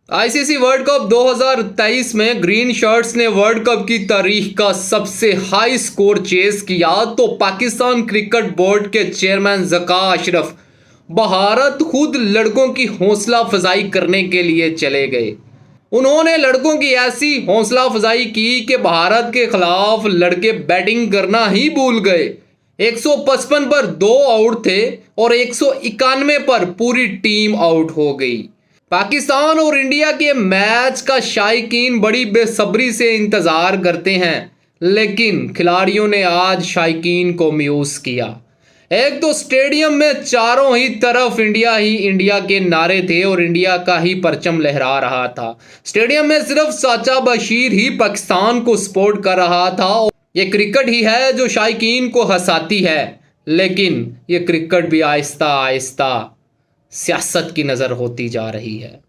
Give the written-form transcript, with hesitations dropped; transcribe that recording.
ICC world cup 2023 में green shirts ने world cup की तारीख का सबसे हाई स्कोर चेस किया तो पाकिस्तान क्रिकेट बोर्ड के चेयरमैन ज़का अशरफ भारत खुद लड़कों की हौसला अफजाई करने के लिए चले गए। उन्होंने लड़कों की ऐसी हौसला अफजाई की कि भारत के खिलाफ लड़के बैटिंग करना ही भूल गए। 155 पर 2 आउट थे और 191 पर पूरी टीम आउट हो गई। पाकिस्तान और इंडिया के मैच का शायकीन बड़ी बेसब्री से इंतज़ार करते हैं, लेकिन खिलाड़ियों ने आज शायकीन को मायूस किया। एक तो स्टेडियम में चारों ही तरफ इंडिया ही इंडिया के नारे थे और इंडिया का ही परचम लहरा रहा था। स्टेडियम में सिर्फ साचा बशीर ही पाकिस्तान को सपोर्ट कर रहा था। ये क्रिकेट ही है जो शायकीन को हंसाती है, लेकिन ये क्रिकेट भी आहिस्ता आहिस्ता सियासत की नज़र होती जा रही है।